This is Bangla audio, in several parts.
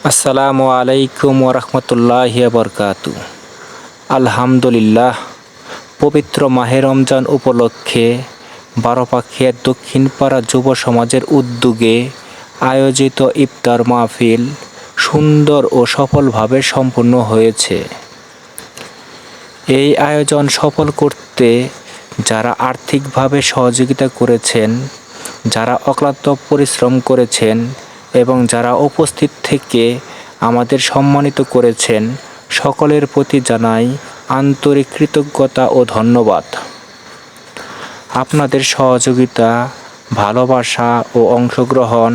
আসসালামু আলাইকুম ওরহমতুল্লাহি বরকাতু। আলহামদুলিল্লাহ, পবিত্র মাহে রমজান উপলক্ষে বারোপাখিয়ার দক্ষিণপাড়া যুব সমাজের উদ্যোগে আয়োজিত ইফতার মাহফিল সুন্দর ও সফলভাবে সম্পন্ন হয়েছে। এই আয়োজন সফল করতে যারা আর্থিকভাবে সহযোগিতা করেছেন, যারা অক্লান্ত পরিশ্রম করেছেন এবং যারা উপস্থিত থেকে আমাদের সম্মানিত করেছেন, সকলের প্রতি জানাই আন্তরিক কৃতজ্ঞতা ও ধন্যবাদ। আপনাদের সহযোগিতা, ভালোবাসা ও অংশগ্রহণ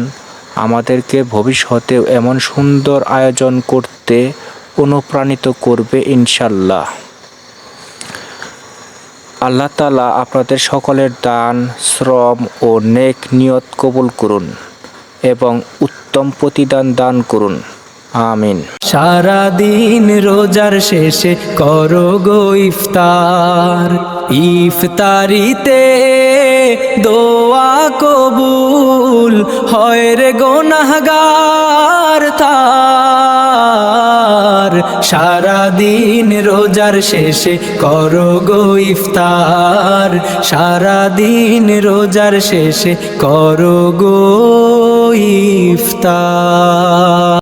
আমাদেরকে ভবিষ্যতেও এমন সুন্দর আয়োজন করতে অনুপ্রাণিত করবে ইনশাল্লাহ। আল্লাহ তাআলা আপনাদের সকলের দান, শ্রম ও নেক নিয়ত কবুল করুন এবং উত্তম প্রতিদান দান করুন, আমিন। সারাদিন রোজার শেষে করো গো ইফতার, ইফতারিতে দোয়া কবুল হয় রে গুনাহগার তার। সারাদিন রোজার শেষে করো গো ইফতার, সারাদিন রোজার শেষে করো গো ইফতার।